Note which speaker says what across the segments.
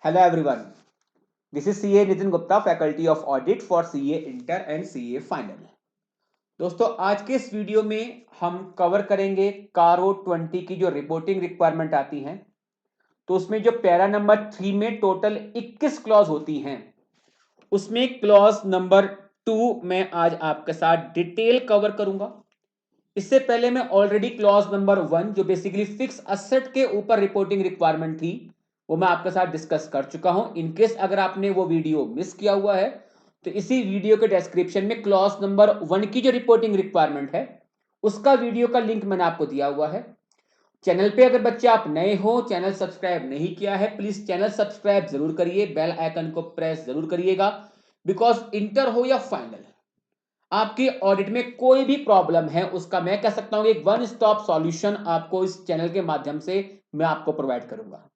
Speaker 1: Hello everyone. This is CA Nitin Gupta, faculty of audit for CA inter and CA final. दोस्तों आज के इस video में हम कवर करेंगे कारो 20 की जो रिपोर्टिंग रिक्वायरमेंट आती हैं। तो उसमें जो पैरा नंबर 3 में टोटल 21 क्लॉज होती हैं, उसमें क्लॉज नंबर 2 में आज आपके साथ डिटेल कवर करूंगा। इससे पहले मैं ऑलरेडी क्लॉज नंबर 1 जो बेसिकली फिक्स असेट के ऊपर रिपोर्टिंग रिक्वायरमेंट थी वो मैं आपके साथ डिस्कस कर चुका हूं। इनकेस अगर आपने वो वीडियो मिस किया हुआ है तो इसी वीडियो के डिस्क्रिप्शन में क्लॉज नंबर 1 की जो रिपोर्टिंग रिक्वायरमेंट है उसका वीडियो का लिंक मैंने आपको दिया हुआ है। चैनल पे अगर बच्चे आप नए हो, चैनल सब्सक्राइब नहीं किया है, प्लीज चैनल सब्सक्राइब जरूर करिए, बेल आइकन को प्रेस जरूर करिएगा। बिकॉज इंटर हो या फाइनल, आपकी ऑडिट में कोई भी प्रॉब्लम है उसका मैं कह सकता हूं एक वन स्टॉप सॉल्यूशन आपको इस चैनल के माध्यम से मैं आपको प्रोवाइड करूंगा।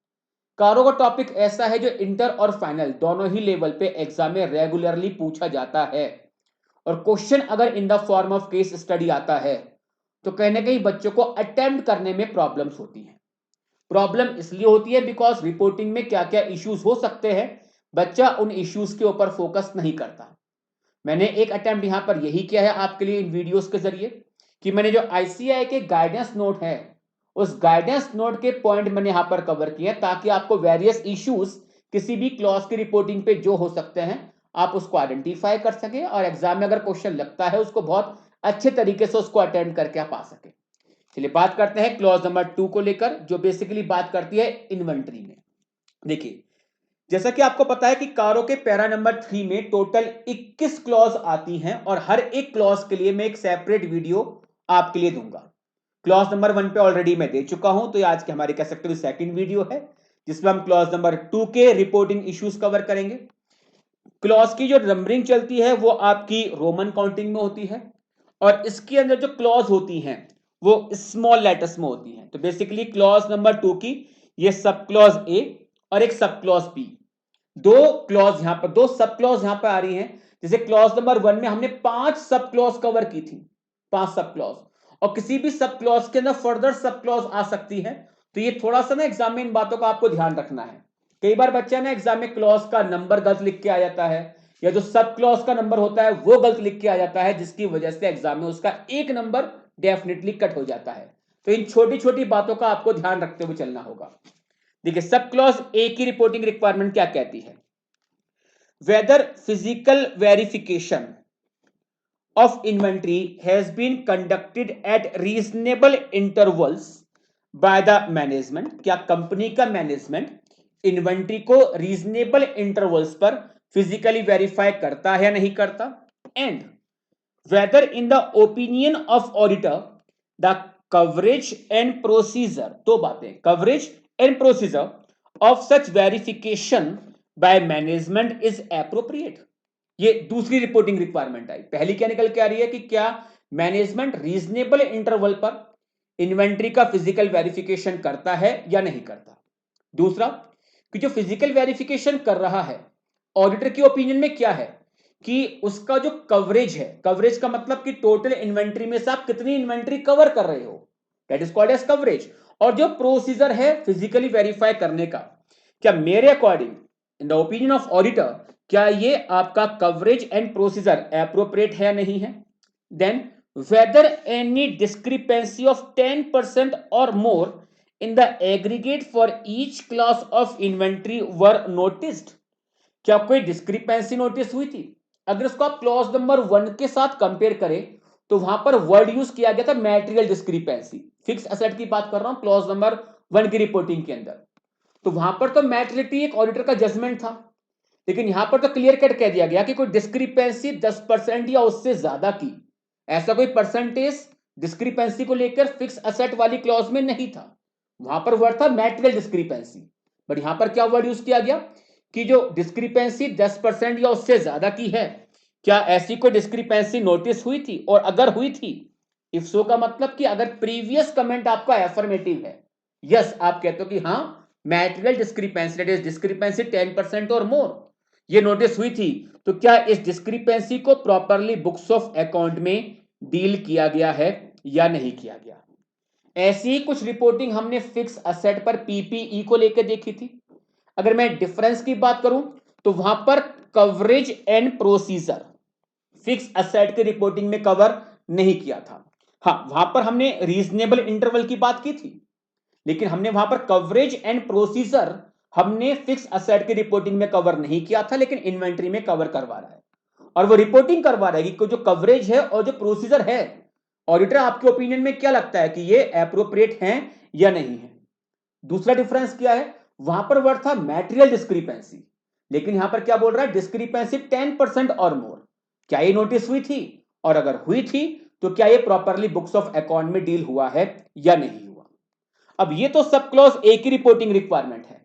Speaker 1: कारो का टॉपिक ऐसा है जो इंटर और फाइनल दोनों ही लेवल पे एग्जाम में रेगुलरली पूछा जाता है, और क्वेश्चन अगर इन the form of case study आता है तो कहीं ना कहीं बच्चों को अटेम्प्ट करने में प्रॉब्लम्स होती हैं। प्रॉब्लम इसलिए होती है बिकॉज रिपोर्टिंग में क्या क्या इश्यूज हो सकते हैं, बच्चा उन इश्यूज के ऊपर फोकस नहीं करता। मैंने एक अटेम्प्ट यहां पर यही किया है आपके लिए इन वीडियोस के जरिए कि मैंने जो आईसीआई के गाइडेंस नोट है उस गाइडेंस नोट के पॉइंट मैंने यहां पर कवर किए ताकि आपको वेरियस इश्यूज किसी भी क्लॉज की रिपोर्टिंग पे जो हो सकते हैं आप उसको आइडेंटिफाई कर सके और एग्जाम में अगर क्वेश्चन लगता है उसको बहुत अच्छे तरीके से उसको अटेम्प्ट करके आप आ सके। चलिए बात करते हैं क्लॉज नंबर 2 को लेकर, जो बेसिकली बात करती है इन्वेंट्री में। देखिए जैसा कि आपको पता है कि कारो के पैरा नंबर 3 में टोटल 21 क्लॉज आती हैं और हर एक क्लॉज के लिए मैं एक सेपरेट वीडियो आपके लिए दूंगा। क्लॉज नंबर 1 पे ऑलरेडी मैं दे चुका हूं, तो ये आज के हमारे कह सकते हो सेकंड वीडियो है जिसमें हम क्लॉज नंबर 2 के रिपोर्टिंग इश्यूज कवर करेंगे। क्लॉज की जो नंबरिंग चलती है वो आपकी रोमन काउंटिंग में होती है और इसके अंदर जो क्लॉज होती हैं वो स्मॉल लेटर्स में होती हैं। तो बेसिकली क्लॉज नंबर 2 की ये सब क्लॉज ए और एक सब क्लॉज बी, दो क्लॉज यहां पर, दो सब क्लॉज यहां पर आ रही हैं। जैसे क्लॉज नंबर 1 में हमने 5 सब क्लॉज कवर की थी, 5 सब क्लॉज, और किसी भी सब क्लॉज के अंदर फर्दर सब क्लॉज आ सकती है। तो ये थोड़ा सा ना एग्जाम में इन बातों का आपको ध्यान रखना है। कई बार बच्चा ना एग्जाम में क्लॉज का नंबर गलत लिख के आ जाता है या जो सब क्लॉज का नंबर होता है वो गलत लिख के आ जाता है, जिसकी वजह से एग्जाम में उसका एक नंबर डेफिनेटली कट हो जाता है। तो इन छोटी छोटी बातों का आपको ध्यान रखते हुए चलना होगा। देखिए सब क्लॉज ए की रिपोर्टिंग रिक्वायरमेंट क्या कहती है, whether physical verification of inventory has been conducted at reasonable intervals by the management। क्या कंपनी का मैनेजमेंट इन्वेंट्री को रीजनेबल इंटरवल्स पर फिजिकली वेरीफाई करता है या नहीं करता, and whether in the opinion of auditor the coverage and procedure, दो बातें, coverage and procedure of such verification by management is appropriate। ये दूसरी रिपोर्टिंग रिक्वायरमेंट आई। पहली क्या निकल के आ रही है कि क्या मैनेजमेंट रीजनेबल इंटरवल पर इन्वेंट्री का फिजिकल वेरिफिकेशन करता है या नहीं करता। दूसरा कि जो फिजिकल वेरिफिकेशन कर रहा है ऑडिटर की ओपिनियन में क्या है कि उसका जो कवरेज है, कवरेज का मतलब कि टोटल इन्वेंट्री में से आप कितनी इन्वेंट्री कवर कर रहे हो, that is called as coverage. और जो प्रोसीजर है फिजिकली वेरीफाई करने का, क्या मेरे according in the opinion of auditor क्या ये आपका कवरेज एंड प्रोसीजर एप्रोप्रिएट है या नहीं है। Then whether any discrepancy of 10% or more in the aggregate for each class of inventory were noticed। क्या कोई डिस्क्रिपेंसी नोटिस हुई थी। अगर इसको आप क्लॉज नंबर 1 के साथ कंपेयर करें तो वहां पर वर्ड यूज किया गया था मैटेरियल डिस्क्रिपेंसी, फिक्स एसेट की बात कर रहा हूं क्लॉज नंबर 1 की रिपोर्टिंग के अंदर। तो वहां पर तो मैटेरियलिटी एक ऑडिटर का जजमेंट था, लेकिन यहां पर तो क्लियर कट कह दिया गया कि कोई डिस्क्रिपेंसी 10% या उससे ज्यादा की, ऐसा कोई परसेंटेज डिस्क्रिपेंसी को लेकर फिक्स असेट वाली क्लॉज में नहीं था। वहां पर वर्ड था मैटेरियल डिस्क्रिपेंसी, बट यहां पर क्या वर्ड यूज किया गया कि जो डिस्क्रिपेंसी 10% या उससे ज्यादा की है, क्या ऐसी कोई डिस्क्रिपेंसी नोटिस हुई थी, और अगर हुई थी इफ सो का मतलब कि अगर प्रीवियस कमेंट आपका एफर्मेटिव है, यस आप कहते हो कि हाँ material discrepancy that is discrepancy 10% और मोर ये नोटिस हुई थी, तो क्या इस डिस्क्रिपेंसी को प्रॉपरली बुक्स ऑफ अकाउंट में डील किया गया है या नहीं किया गया। ऐसी ही कुछ रिपोर्टिंग हमने फिक्स असेट पर पीपीई को लेकर देखी थी। अगर मैं डिफरेंस की बात करूं तो वहां पर coverage and procedure fix asset की रिपोर्टिंग में कवर नहीं किया था। हाँ, वहां पर हमने रीजनेबल इंटरवल की बात की थी, लेकिन हमने वहां पर कवरेज एंड प्रोसीजर हमने फिक्स असेट की रिपोर्टिंग में कवर नहीं किया था, लेकिन इन्वेंट्री में कवर करवा रहा है और वो रिपोर्टिंग करवा रहा है कि जो कवरेज है और जो प्रोसीजर है, ऑडिटर आपके ओपिनियन में क्या लगता है कि ये एप्रोप्रिएट है या नहीं है। दूसरा डिफरेंस क्या है, वहां पर वर्ड था मैटेरियल डिस्क्रिपेंसी, लेकिन यहां पर क्या बोल रहा है, डिस्क्रिपेंसी 10% और मोर। क्या ये नोटिस हुई थी, और अगर हुई थी तो क्या ये प्रॉपरली बुक्स ऑफ अकाउंट में डील हुआ है या नहीं हुआ। अब ये तो सब क्लॉज एक ही रिपोर्टिंग रिक्वायरमेंट है।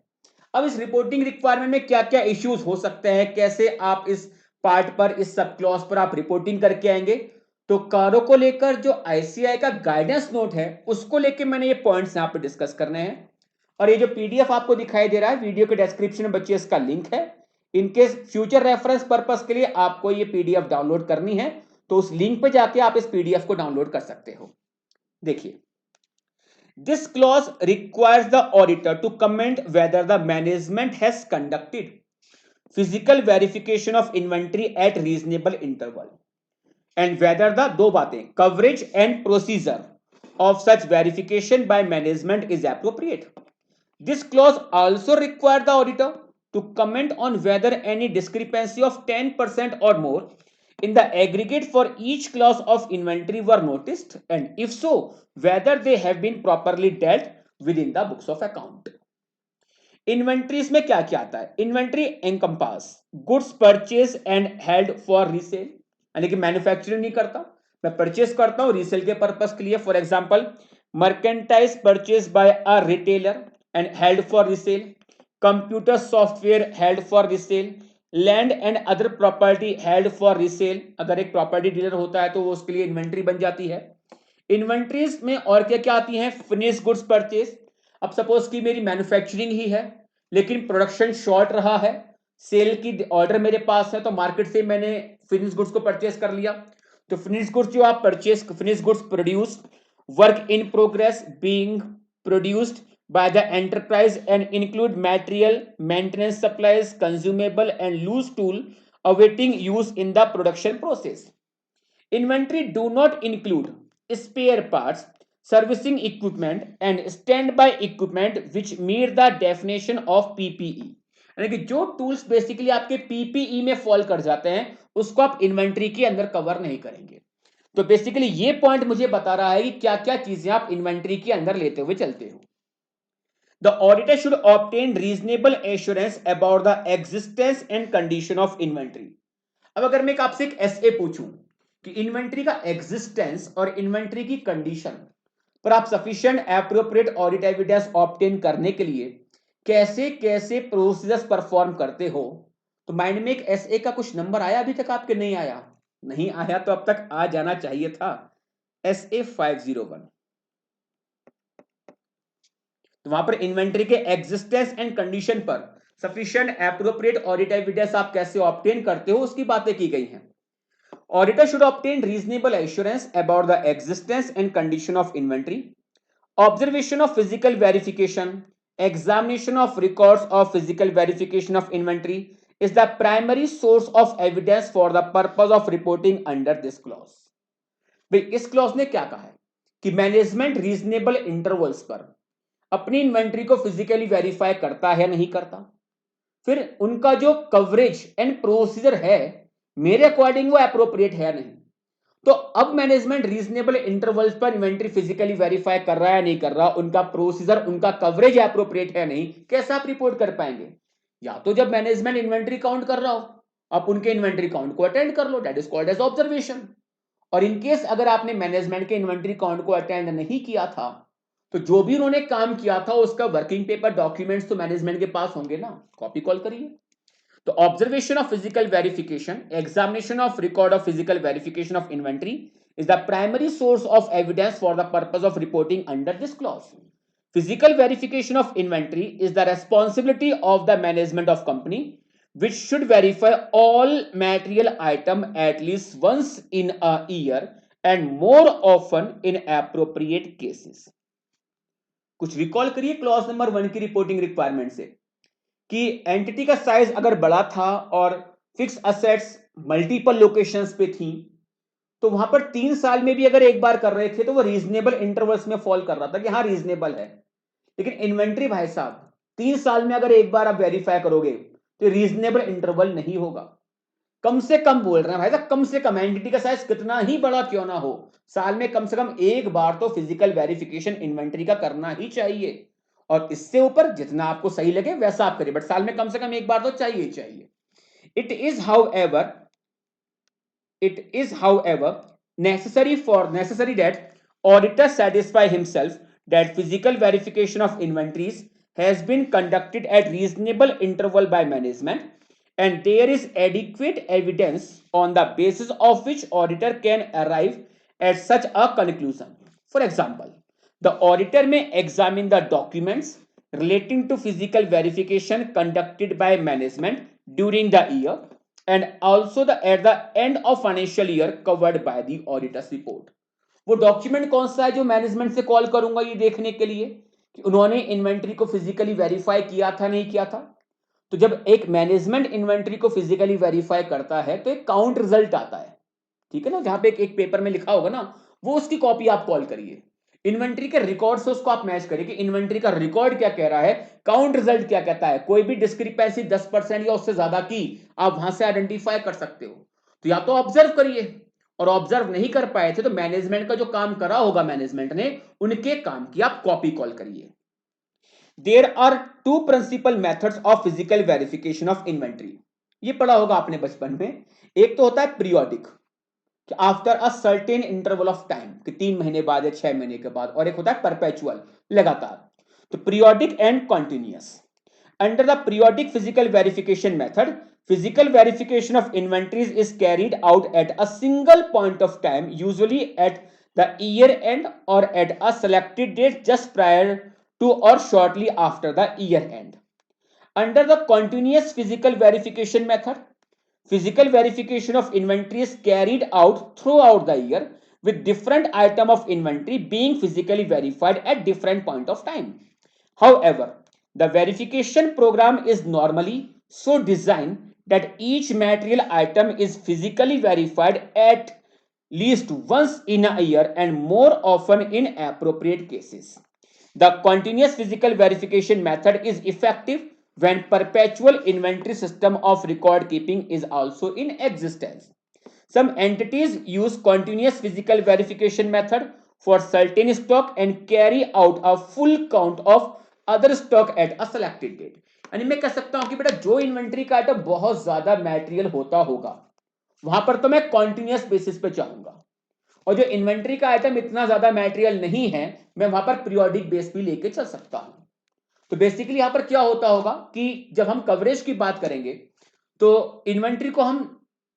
Speaker 1: अब इस रिपोर्टिंग रिक्वायरमेंट में क्या क्या इश्यूज हो सकते हैं, कैसे आप इस पार्ट पर, इस सब क्लॉज पर आप रिपोर्टिंग करके आएंगे। तो कारों को लेकर जो आईसीआई का गाइडेंस नोट है उसको लेकर मैंने ये पॉइंट्स यहां पर डिस्कस करने हैं। और ये जो पीडीएफ आपको दिखाई दे रहा है वीडियो के डिस्क्रिप्शन में बच्चे इसका लिंक है। इनके फ्यूचर रेफरेंस पर्पस के लिए आपको ये पीडीएफ डाउनलोड करनी है, तो उस लिंक पे जाके आप इस पीडीएफ को डाउनलोड कर सकते हो। देखिए, this clause requires the auditor to comment whether the management has conducted physical verification of inventory at reasonable interval and whether the दो बातें coverage and procedure of such verification by management is appropriate. This clause also requires the auditor to comment on whether any discrepancy of 10% or more in the aggregate for each class of inventory were noticed, and if so, whether they have been properly dealt within the books of account. Inventories में क्या क्या आता है, inventory encompass goods purchase and held for resale, यानी कि manufacturing नहीं करता, मैं परचेज करता हूं रीसेल के पर्पस के लिए। For example, merchandise purchase by a retailer and held for resale, computer software held for resale, land and other property held for resale. अगर एक प्रॉपर्टी डीलर होता है तो वो उसके लिए इन्वेंट्री बन जाती है। इन्वेंट्रीज में और क्या क्या आती है, फिनिश गुड्स परचेज। अब सपोज कि मेरी मैन्युफैक्चरिंग ही है लेकिन प्रोडक्शन शॉर्ट रहा है, सेल की ऑर्डर मेरे पास है, तो मार्केट से मैंने फिनिश गुड्स को परचेज कर लिया। तो फिनिश गुड्स जो आप purchase, finish goods produce, work in progress being produced by the enterprise and include material, maintenance supplies, consumable and loose tool awaiting use in the production process. Inventory do not include spare parts, servicing equipment and standby equipment which meet the definition of PPE. यानी कि जो tools basically आपके PPE में fall कर जाते हैं उसको आप इन्वेंट्री के अंदर कवर नहीं करेंगे। तो बेसिकली ये पॉइंट मुझे बता रहा है कि क्या क्या चीजें आप इन्वेंट्री के अंदर लेते हुए चलते हो। The auditor should obtain reasonable assurance about the existence and condition of inventory. अब अगर मैं एक आपसे एक एसए पूछूं कि इन्वेंट्री का एग्जिस्टेंस और इन्वेंट्री की कंडीशन पर आप sufficient appropriate audit evidence obtain करने के लिए कैसे कैसे प्रोसीजर्स परफॉर्म करते हो, तो माइंड में एक एसए का कुछ नंबर आया अभी तक आपके? नहीं आया? नहीं आया तो अब तक आ जाना चाहिए था। एसए 501, तो वहां पर इन्वेंट्री के एग्जिस्टेंस एंड कंडीशन पर सफिशिएंट एप्रोप्रिएट ऑडिट एविडेंस आप कैसे ऑब्टेन करते हो उसकी बातें की गई हैं। Auditor should obtain reasonable assurance about the existence and condition of inventory, observation of physical verification, examination of records of physical verification of inventory is the primary source of evidence for the purpose of reporting under this clause. भाई इस clause ने क्या कहा है कि management reasonable intervals पर अपनी inventory को फिजिकली वेरीफाई करता है नहीं करता, फिर उनका जो कवरेज एंड प्रोसीजर है मेरे अकॉर्डिंग वो अप्रोप्रिएट है नहीं। तो अब मैनेजमेंट रीजनेबल इंटरवल्स पर इन्वेंट्री फिजिकली वेरीफाई कर रहा है नहीं कर रहा, उनका प्रोसीजर, उनका कवरेज अप्रोप्रिएट है नहीं, कैसे आप रिपोर्ट कर पाएंगे? या तो जब मैनेजमेंट इन्वेंट्री काउंट कर रहा हो आप उनके इन्वेंट्री काउंट को अटेंड कर लो, that is called as observation. और इनकेस अगर आपने मैनेजमेंट के इन्वेंट्री काउंट को अटेंड नहीं किया था तो जो भी उन्होंने काम किया था उसका वर्किंग पेपर डॉक्यूमेंट्स तो मैनेजमेंट के पास होंगे ना, कॉपी कॉल करिए। तो observation of physical verification, examination of record of physical verification of inventory is the primary source of evidence for the purpose of reporting under this clause. Physical verification of inventory is the responsibility of the management of company which should verify all material item at least once in a year and more often in appropriate cases. कुछ recall करिए clause number 1 की reporting requirement से कि entity का size अगर बड़ा था और फिक्स असेट्स मल्टीपल लोकेशंस पे थी, तो वहां पर 3 साल में भी अगर एक बार कर रहे थे तो वो रीजनेबल इंटरवल्स में फॉल कर रहा था कि हाँ रीजनेबल है। लेकिन इन्वेंट्री भाई साहब 3 साल में अगर एक बार आप वेरीफाई करोगे तो रीजनेबल इंटरवल नहीं होगा। कम से कम बोल रहे हैं भाई साहब, कम से कम एंटिटी का साइज कितना ही बड़ा क्यों ना हो, साल में कम से कम एक बार तो फिजिकल वेरिफिकेशन इन्वेंट्री का करना ही चाहिए। और इससे ऊपर जितना आपको सही लगे वैसा आप करिए, बट साल में कम से कम एक बार तो चाहिए ही चाहिए। It is however necessary that auditor satisfy himself that physical verification of inventories has been conducted at reasonable interval by management, and there is adequate evidence on the basis of which auditor can arrive at such a conclusion. For example, the auditor may examine the documents relating to physical verification conducted by management during the year and also at the end of financial year covered by the auditor's report. वो document कौन सा है जो management से call करूंगा ये देखने के लिए कि उन्होंने इन्वेंट्री को फिजिकली वेरीफाई किया था नहीं किया था। तो जब एक मैनेजमेंट इन्वेंट्री को फिजिकली वेरीफाई करता है तो एक काउंट रिजल्ट आता है, ठीक है ना, जहां पे एक पेपर में लिखा होगा ना, वो उसकी कॉपी आप कॉल करिए। इन्वेंट्री के रिकॉर्ड से उसको आप मैच करिए कि इन्वेंट्री का रिकॉर्ड क्या कह रहा है, काउंट रिजल्ट क्या कहता है। कोई भी डिस्क्रिपेंसी 10% या उससे ज्यादा की आप वहां से आइडेंटिफाई कर सकते हो। तो या तो ऑब्जर्व करिए, और ऑब्जर्व नहीं कर पाए थे तो मैनेजमेंट का जो काम करा होगा मैनेजमेंट ने, उनके काम की आप कॉपी कॉल करिए। There are two principal methods of physical verification of inventory. ये पढ़ा होगा आपने बचपन में। एक तो होता है पीरियोडिक, कि after a certain interval of time, कि 3 महीने बाद या 6 महीने के बाद, और एक होता है परपेचुअल, लगातार। तो periodic and continuous. Under the periodic physical verification method, physical verification of inventories is carried out at a single point of time, usually at the year end or at a selected date just prior to or shortly after the year end. Under the continuous physical verification method, physical verification of inventory is carried out throughout the year, with different item of inventory being physically verified at different point of time. However, the verification program is normally so designed that each material item is physically verified at least once in a year and more often in appropriate cases. The continuous physical verification method is effective when perpetual inventory system of record keeping is also in existence. Some entities use continuous physical verification method for certain stock and carry out a full count of other stock at a selected date. यानी मैं कह सकता हूं कि बेटा जो inventory का item बहुत ज्यादा मैटेरियल होता होगा वहां पर तो मैं कॉन्टिन्यूअस बेसिस पे चाहूंगा, और जो इन्वेंट्री का आइटम इतना ज्यादा मैटेरियल नहीं है मैं वहां पर पीरियोडिक बेस भी लेके चल सकता हूं। तो बेसिकली यहां पर क्या होता होगा कि जब हम कवरेज की बात करेंगे तो इन्वेंट्री को हम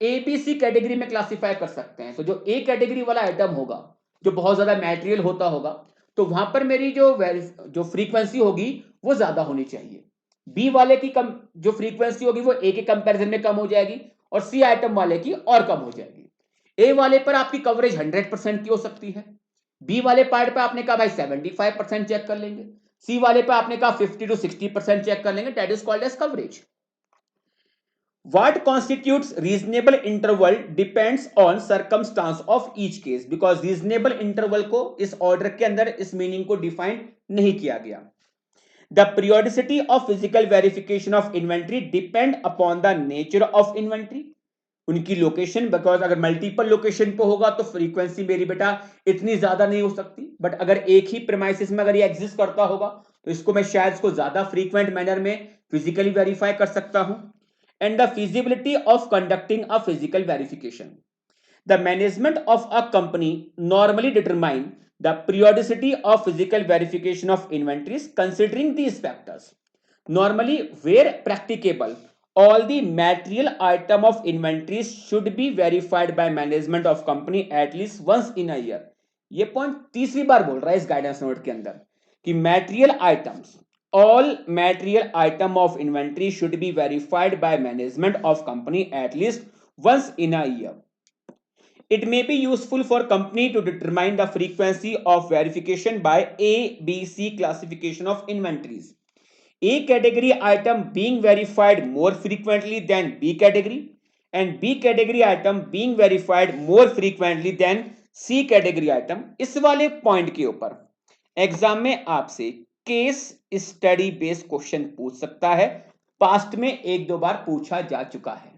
Speaker 1: ए बी सी कैटेगरी में क्लासिफाई कर सकते हैं। तो जो ए कैटेगरी वाला आइटम होगा जो बहुत ज्यादा मैटेरियल होता होगा तो वहां पर मेरी जो फ्रीक्वेंसी होगी वो ज्यादा होनी चाहिए। बी वाले की कम जो फ्रीक्वेंसी होगी वो ए के कंपैरिजन में कम हो जाएगी, और सी आइटम वाले की और कम हो जाएगी। ए वाले पर आपकी कवरेज 100% की हो सकती है, बी वाले पार्ट पे आपने कहा भाई 75% चेक कर लेंगे, सी वाले पे आपने कहा 50 to 60% चेक कर लेंगे। That is called as coverage. What constitutes reasonable interval depends on circumstance of each case, because reasonable interval को इस ऑर्डर के अंदर इस मीनिंग को डिफाइन नहीं किया गया। The periodicity of physical verification of inventory depend upon the nature of inventory, उनकी लोकेशन, बिकॉज अगर मल्टीपल लोकेशन पे होगा तो फ्रीक्वेंसी मेरी बेटा इतनी ज्यादा नहीं हो सकती, बट अगर एक ही प्रीमाइसिस में अगर ये एग्जिस्ट करता होगा तो इसको मैं शायद इसको ज्यादा फ्रीक्वेंट मैनर में फिजिकली वेरीफाई कर सकता हूं। And the feasibility of conducting a physical verification, the management of a company normally determine the periodicity of physical verification of inventories considering these factors. Normally, where practicable, all the material item of inventories should be verified by management of company at least once in a year. ये point तीसरी बार बोल रहा है इस guidance note के अंदर कि material items, all material item of inventory should be verified by management of company at least once in a year. It may be useful for company to determine the frequency of verification by A, B, C classification of inventories. A category item being verified more frequently than B category and B category item being verified more frequently than C category item। इस वाले point के ऊपर exam में आपसे case study based question पूछ सकता है। Past में एक दो बार पूछा जा चुका है।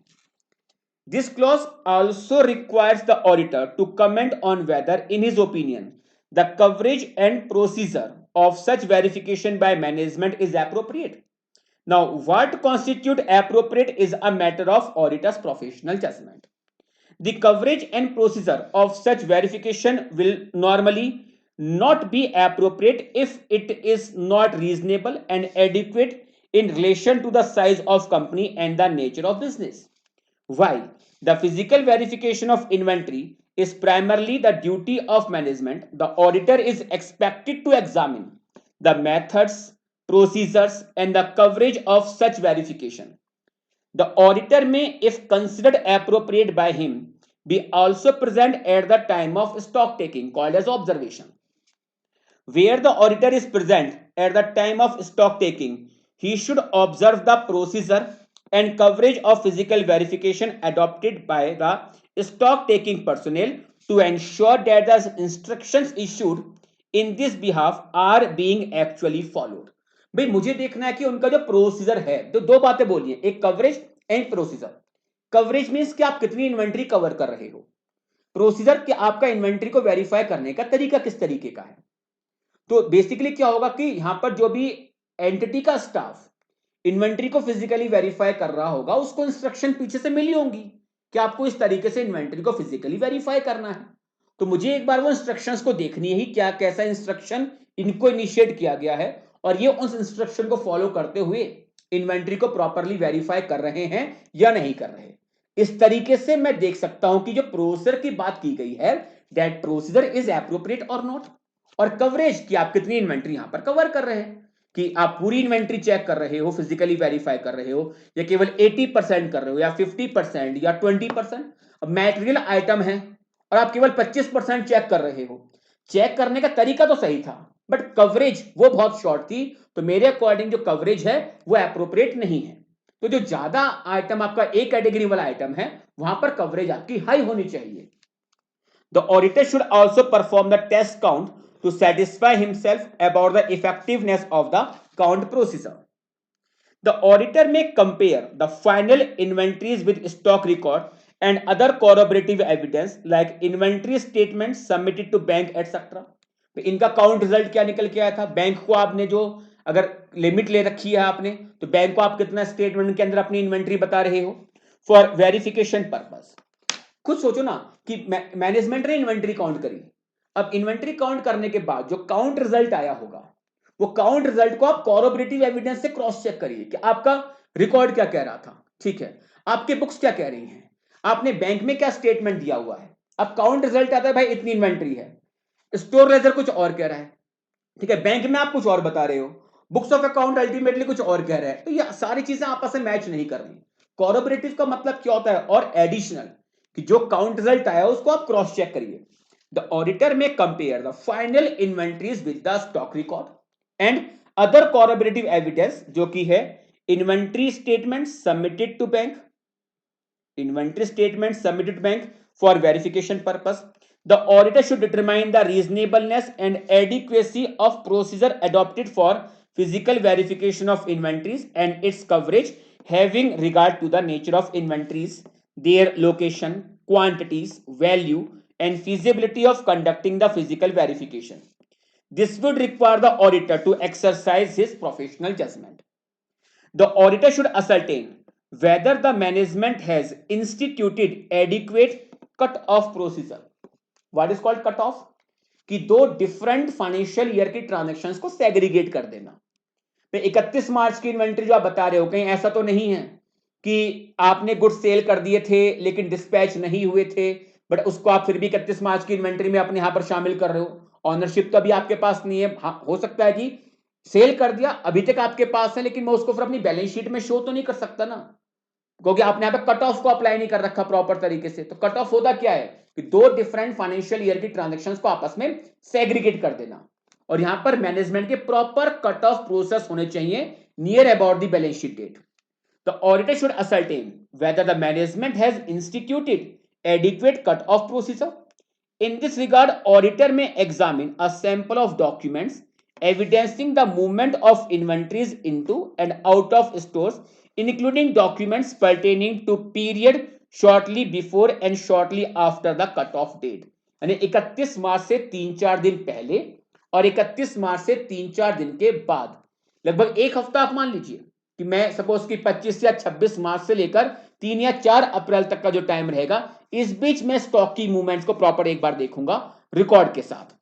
Speaker 1: This clause also requires the auditor to comment on whether, in his opinion, the coverage and procedure of such verification by management is appropriate. Now, what constitutes appropriate is a matter of auditor's professional judgment. The coverage and procedure of such verification will normally not be appropriate if it is not reasonable and adequate in relation to the size of company and the nature of business. While the physical verification of inventory is primarily the duty of management, the auditor is expected to examine the methods, procedures, and the coverage of such verification. The auditor may, if considered appropriate by him, be also present at the time of stock taking, called as observation. Where the auditor is present at the time of stock taking, he should observe the procedure and coverage of physical verification adopted by the stock taking personnel to ensure that the instructions issued in this behalf are being actually followed। भाई मुझे देखना है कि उनका जो procedure है, तो दो बातें बोली हैं, एक coverage and procedure. Coverage means कि आप कितनी इन्वेंट्री कवर कर रहे हो, प्रोसीजर कि आपका इन्वेंट्री को वेरीफाई करने का तरीका किस तरीके का है। तो बेसिकली क्या होगा कि यहां पर जो भी एंटिटी का स्टाफ इन्वेंट्री को फिजिकली वेरीफाई कर रहा होगा, उसको इंस्ट्रक्शन पीछे से मिली होंगी कि आपको इस तरीके से इन्वेंट्री को फिजिकली वेरीफाई करना है। तो मुझे एक बार वो इंस्ट्रक्शंस को देखनी है, क्या कैसा इंस्ट्रक्शन इनको इनिशिएट किया गया है और ये उस इंस्ट्रक्शन को फॉलो करते हुए इन्वेंट्री को प्रॉपरली वेरीफाई कर रहे हैं या नहीं कर रहे। इस तरीके से मैं देख सकता हूं कि जो प्रोसीजर की बात की गई है, दैट प्रोसीजर इज एप्रोप्रिएट और नॉट। और कवरेज कि आप कितनी इन्वेंट्री यहां पर कवर कर रहे हैं, कि आप पूरी इन्वेंट्री चेक कर रहे हो, फिजिकली वेरीफाई कर रहे हो, या केवल 80% कर रहे हो या 50% या 20%। अब मैटेरियल आइटम है और आप केवल 25% चेक कर रहे हो। चेक करने का तरीका तो सही था, बट कवरेज वो बहुत शॉर्ट थी, तो मेरे अकॉर्डिंग जो कवरेज है वो एप्रोप्रिएट नहीं है। तो जो ज्यादा आइटम आपका ए कैटेगरी वाला आइटम है, वहां पर कवरेज आपकी हाई होनी चाहिए। The auditor should also perform the test count to satisfy himself about the effectiveness of the count procedure. The auditor may compare the final inventories with stock record and other corroborative evidence like inventory statements submitted to bank etc. तो इनका count result क्या निकल के आया था, bank को आपने जो अगर लिमिट ले रखी है आपने, तो बैंक को आप कितना स्टेटमेंट के अंदर अपनी इन्वेंट्री बता रहे हो फॉर वेरिफिकेशन पर्पस। खुद सोचो ना कि मैनेजमेंट ने इन्वेंट्री काउंट करी, अब इन्वेंट्री काउंट करने के बाद जो काउंट रिजल्ट आया होगा, वो काउंट रिजल्ट को आप कॉरोबरेटिव एविडेंस से क्रॉस चेक करिए कि आपका रिकॉर्ड क्या कह रहा था, ठीक है, आपके बुक्स क्या कह रही हैं, आपने बैंक में क्या स्टेटमेंट दिया हुआ है। अब काउंट रिजल्ट आता है भाई इतनी इन्वेंट्री है, स्टोर लेजर कुछ और कह रहा है, ठीक है, बैंक में आप कुछ और बता रहे हो, बुक्स ऑफ अकाउंट अल्टीमेटली कुछ और कह रहा है। तो ये सारी चीजें आपस में मैच नहीं कर रही। कॉरोबरेटिव का मतलब क्या होता है, और एडिशनल, कि जो काउंट रिजल्ट आया उसको आप क्रॉस चेक करिए। The auditor may compare the final inventories with the stock record and other corroborative evidence, जो कि है inventory statement submitted to bank, inventory statement submitted bank for verification purpose. The auditor should determine the reasonableness and adequacy of procedure adopted for physical verification of inventories and its coverage, having regard to the nature of inventories, their location, quantities, value, and feasibility of conducting the physical verification. This would require the auditor to exercise his professional judgment. The auditor should ascertain whether the management has instituted adequate cut-off procedure. What is called cut off, कि दो different financial year की transactions को segregate कर देना। तो 31 मार्च की inventory जो आप बता रहे हो, कहीं ऐसा तो नहीं है कि आपने गुड सेल कर दिए थे लेकिन डिस्पैच नहीं हुए थे, बट उसको आप फिर भी 31 मार्च की इन्वेंट्री में अपने यहां पर शामिल कर रहे हो। ऑनरशिप तो अभी आपके पास नहीं है। हाँ, हो सकता है कि सेल कर दिया, अभी तक आपके पास है, लेकिन मैं उसको फिर अपनी बैलेंस शीट में शो तो नहीं कर सकता ना, क्योंकि आपने यहां पे कट ऑफ को अप्लाई नहीं कर रखा प्रॉपर तरीके से। तो कट ऑफ होता क्या है कि दो डिफरेंट फाइनेंशियल ईयर की ट्रांजैक्शंस को आपस में सेग्रीगेट कर देना। और यहां पर मैनेजमेंट के प्रॉपर कट ऑफ प्रोसेस होने चाहिए near about the balance sheet date. The auditor should ascertain whether the management has instituted adequate cut-off procedure. In this regard, auditor may examine a sample of documents evidencing the movement of inventories into and out of stores, including documents pertaining to period shortly before and shortly after the cut-off date. यानी 31 मार्च से 3-4 दिन पहले और 31 मार्च से 3-4 दिन के बाद, लगभग एक हफ्ता आप मान लीजिए कि मैं सपोज कि 25 या 26 मार्च से लेकर 3 या 4 अप्रैल तक का जो टाइम रहेगा, इस बीच में स्टॉक की मूवमेंट्स को प्रॉपर एक बार देखूंगा रिकॉर्ड के साथ.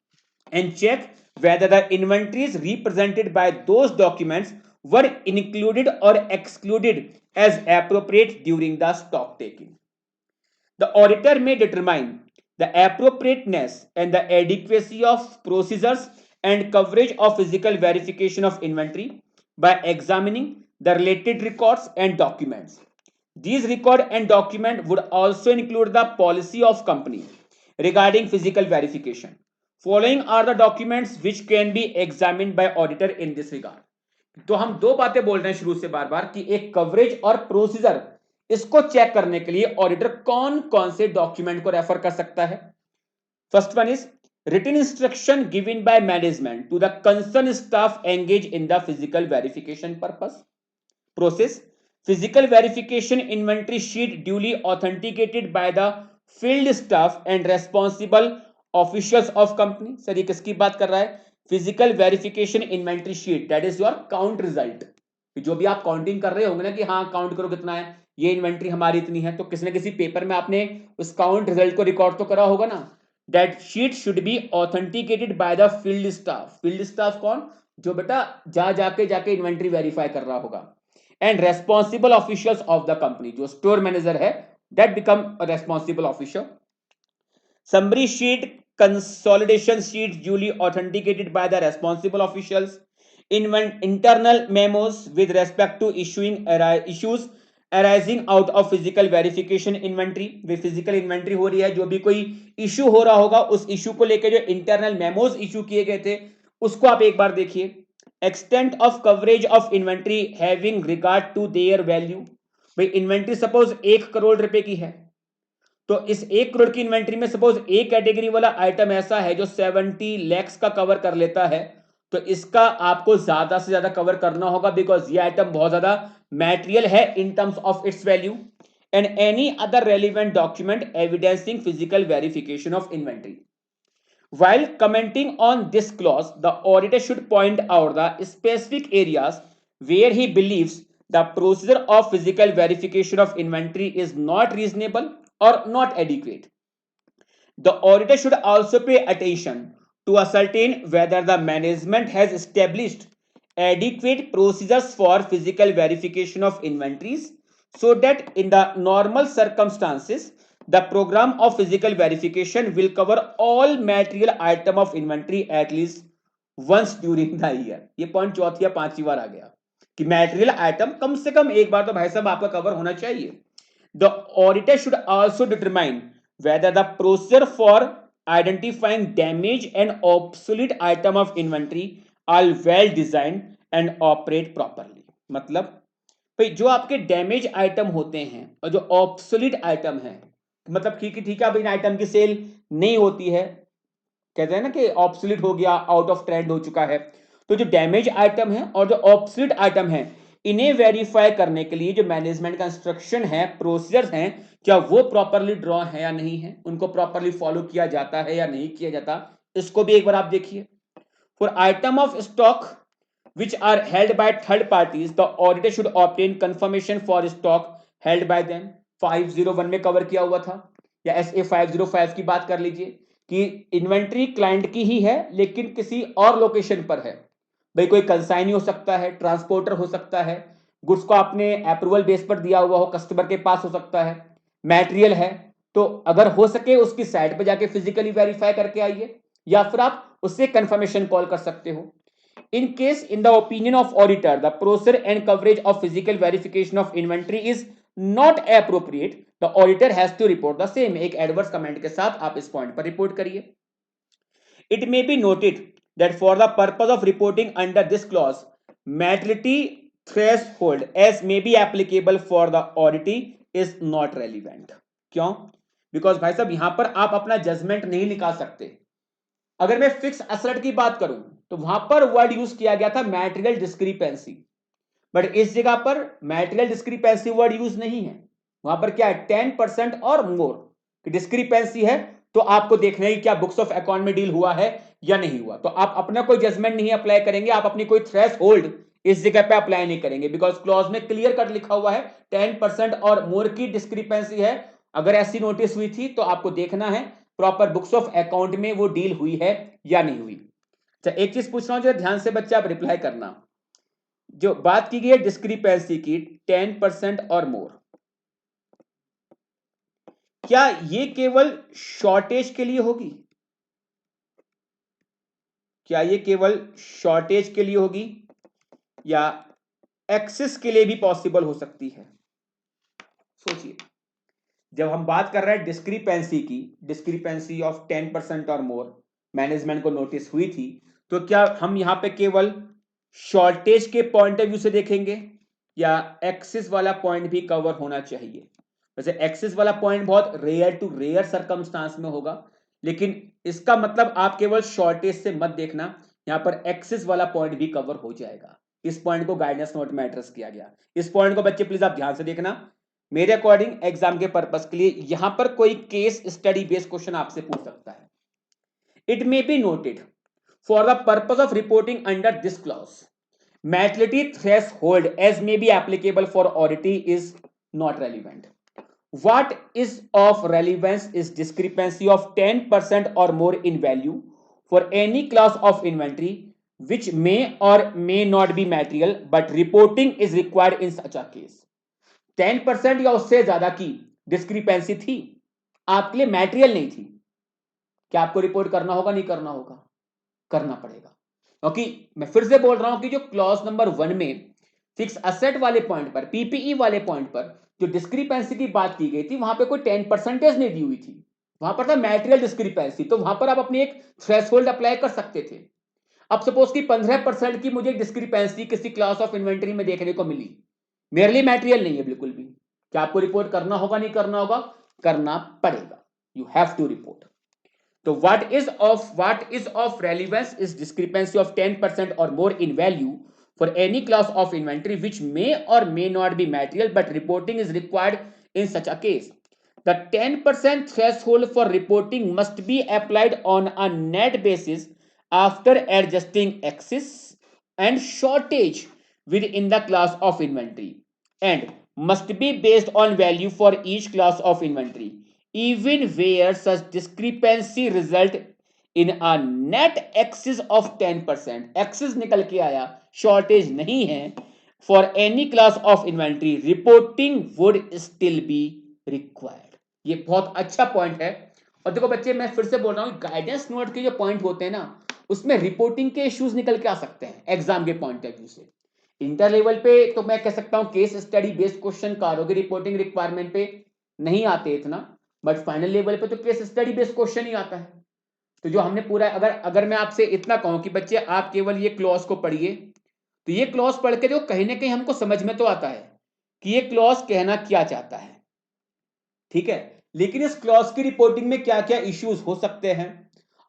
Speaker 1: And check whether the inventories represented by those documents were included or excluded as appropriate during the stock taking. The auditor may determine the appropriateness and the adequacy of procedures and coverage of physical verification of inventory by examining the related records and documents. These record and document would also include the policy of company regarding physical verification. Following are the documents which can be examined by auditor in this regard. तो हम दो बातें बोल रहे हैं शुरू से बार बार कि एक कवरेज और प्रोसीजर, इसको चेक करने के लिए ऑडिटर कौन कौन से डॉक्यूमेंट को रेफर कर सकता है. First one is written instruction given by management to the concerned staff engaged in the physical verification purpose. Process physical verification inventory sheet duly authenticated by the field staff and responsible officials of company. Sir ये किसकी बात कर रहा है? Physical verification inventory sheet, that is your count result. जो भी आप counting कर रहे होंगे ना कि हाँ काउंट करो कितना है, ये इन्वेंट्री हमारी इतनी है, तो किसी न किसी पेपर में आपने उस काउंट रिजल्ट को रिकॉर्ड तो करा होगा ना. That sheet should be authenticated by the field staff. Field staff कौन? जो बेटा जाके इन्वेंट्री वेरीफाई कर रहा होगा. And responsible officials of the company, जो स्टोर मैनेजर है that become responsible official. Summary sheet, consolidation sheet duly authenticated by the responsible officials. Internal memos with respect to issues arising out of physical verification inventory. Way physical inventory हो रही है, जो भी कोई issue हो रहा होगा उस issue को लेकर जो internal memos issue किए गए थे उसको आप एक बार देखिए. Extent of coverage of inventory having regard to their value. भाई inventory suppose 1 करोड़ रुपए की है, तो इस 1 करोड़ की इन्वेंट्री में सपोज ए कैटेगरी वाला आइटम ऐसा है जो 70 lakhs का कवर कर लेता है, तो इसका आपको ज्यादा से ज्यादा कवर करना होगा बिकॉज ये आइटम बहुत ज्यादा मैटेरियल है in terms of its value. And any other relevant document evidencing physical verification of inventory. While commenting on this clause, the auditor should point out the specific areas where he believes the procedure of physical verification of inventory is not reasonable or not adequate. The auditor should also pay attention to ascertain whether the management has established adequate procedures for physical verification of inventories so that in the normal circumstances the program of physical verification will cover all material item of inventory at least once during the year. ये point चौथी या पांचवी बार आ गया कि material item कम से कम एक बार तो भाई साहब आपका कवर होना चाहिए. The auditor should also determine whether the procedure for identifying damaged and obsolete item of inventory are well designed and operate properly. मतलब भाई जो आपके डैमेज आइटम होते हैं और जो ऑब्सोलीट आइटम है, मतलब ठीक है अब इन आइटम की सेल नहीं होती है, कहते हैं ना कि ऑब्सोलीट हो गया, आउट ऑफ ट्रेंड हो चुका है. तो जो डैमेज आइटम है और जो ऑब्सोलीट आइटम है, इन्हें वेरीफाई करने के लिए जो मैनेजमेंट का इंस्ट्रक्शन है, प्रोसीजर्स हैं, क्या वो प्रॉपरली ड्रॉ है या नहीं है, उनको प्रॉपरली फॉलो किया जाता है या नहीं किया जाता, इसको भी एक बार आप देखिए. For item of stock which are held by third parties, the auditor should obtain confirmation for stock held by them. 501 में कवर किया हुआ था, या SA 505 की बात कर लीजिए कि इन्वेंट्री क्लाइंट की ही है लेकिन किसी और लोकेशन पर है. भाई कोई कंसाइनी हो सकता है, ट्रांसपोर्टर हो सकता है, गुड्स को आपने अप्रूवल बेस पर दिया हुआ हो, कस्टमर के पास हो सकता है, मैटेरियल है, तो अगर हो सके उसकी साइट पर जाके फिजिकली वेरीफाई करके आइए या फिर आप उससे कंफर्मेशन कॉल कर सकते हो. In case, in the opinion of auditor, the procedure and coverage of physical verification of inventory is not appropriate, the auditor has to report the same. एक adverse comment के साथ आप इस point पर report करिए. It may be noted that for the purpose of reporting under this clause, materiality threshold as may be applicable for the auditee is not relevant. क्यों? Because भाई साहब यहां पर आप अपना जजमेंट नहीं निकाल सकते. अगर मैं फिक्स एसेट की बात करूं तो वहां पर वर्ड यूज किया गया था मैटेरियल डिस्क्रिपेंसी, बट इस जगह पर मैटेरियल डिस्क्रिपेंसी वर्ड यूज नहीं है. वहां पर क्या है? 10% और मोर डिस्क्रिपेंसी है. तो आपको देखना है कि क्या बुक्स ऑफ अकाउंट में डील हुआ है या नहीं हुआ. तो आप अपना कोई जजमेंट नहीं अप्लाई करेंगे, आप अपनी कोई थ्रेश होल्ड इस जगह पे अप्लाई नहीं करेंगे, बिकॉज क्लॉज में क्लियर कट लिखा हुआ है 10% और मोर की डिस्क्रिपेंसी है. अगर ऐसी नोटिस हुई थी तो आपको देखना है प्रॉपर बुक्स ऑफ अकाउंट में वो डील हुई है या नहीं हुई. अच्छा, एक चीज पूछ रहा हूं जो ध्यान से बच्चे आप रिप्लाई करना. जो बात की गई है डिस्क्रिपेंसी की 10% और मोर, क्या ये केवल शॉर्टेज के लिए होगी? क्या ये केवल शॉर्टेज के लिए होगी या एक्सेस के लिए भी पॉसिबल हो सकती है? सोचिए, जब हम बात कर रहे हैं डिस्क्रिपेंसी की, डिस्क्रिपेंसी ऑफ 10% और मोर मैनेजमेंट को नोटिस हुई थी, तो क्या हम यहां पे केवल शॉर्टेज के पॉइंट ऑफ व्यू से देखेंगे या एक्सेस वाला पॉइंट भी कवर होना चाहिए? वैसे एक्सेस वाला पॉइंट बहुत रेयर टू रेयर सर्कमस्टांस में होगा, लेकिन इसका मतलब आप केवल शॉर्टेज से मत देखना, यहां पर एक्सेस वाला पॉइंट भी कवर हो जाएगा. इस पॉइंट को गाइडेंस नोट में एड्रेस किया गया. इस पॉइंट को बच्चे प्लीज आप ध्यान से देखना. मेरे अकॉर्डिंग एग्जाम के पर्पस के लिए यहां पर कोई केस स्टडी बेस्ड क्वेश्चन आपसे पूछ सकता है. It may be noted for the purpose of reporting under this clause materiality threshold as may be applicable for auditee is not relevant. What is of relevance is discrepancy of 10% or more in value for any class of inventory which may or may not be material but reporting is required in such a case. 10% या उससे ज्यादा की discrepancy थी, आपके लिए material नहीं थी, क्या आपको रिपोर्ट करना होगा? नहीं करना होगा? करना पड़ेगा. क्योंकि मैं फिर से बोल रहा हूं कि जो क्लॉज नंबर 1 में फिक्स असेट वाले पॉइंट पर, पीपीई वाले पॉइंट पर जो डिस्क्रिपेंसी की बात की गई थी, वहां पे कोई 10% नहीं दी हुई थी, वहां पर था मैटेरियल डिस्क्रिपेंसी. तो वहां पर आप अपनी एक थ्रेशोल्ड अप्लाई कर सकते थे. अब सपोज कि 15% की मुझे डिस्क्रिपेंसी किसी क्लास ऑफ इन्वेंटरी में देखने को मिली, मेरे लिए मैटेरियल नहीं है बिल्कुल भी, क्या आपको रिपोर्ट करना होगा? नहीं करना होगा? करना पड़ेगा. You have to report. So what is of relevance is discrepancy of 10% or more in value for any class of inventory which may or may not be material but reporting is required in such a case. The 10% threshold for reporting must be applied on a net basis after adjusting excess and shortage within the class of inventory and must be based on value for each class of inventory even where such discrepancy result in a net excess of 10%. excess निकल के आया, shortage नहीं है, for any class of inventory reporting would still be required. ये बहुत अच्छा point है. और देखो बच्चे, मैं फिर से बोल रहा हूं, गाइडेंस नोट के जो पॉइंट होते हैं ना, उसमें रिपोर्टिंग के इश्यूज निकल के आ सकते हैं एग्जाम के पॉइंट ऑफ व्यू से. इंटर लेवल पे तो मैं कह सकता हूं केस स्टडी बेस्ड क्वेश्चन कारों की रिपोर्टिंग रिक्वायरमेंट पे नहीं आते इतना, बट फाइनल लेवल पे तो केस स्टडी बेस्ड क्वेश्चन ही आता है. तो जो हमने पूरा, अगर अगर मैं आपसे इतना कहूं कि बच्चे आप केवल ये क्लॉज को पढ़िए, तो ये क्लॉज पढ़ के जो कहीं ना कहीं हमको समझ में तो आता है कि ये क्लॉज कहना क्या चाहता है, ठीक है, लेकिन इस क्लॉज की रिपोर्टिंग में क्या क्या इश्यूज हो सकते हैं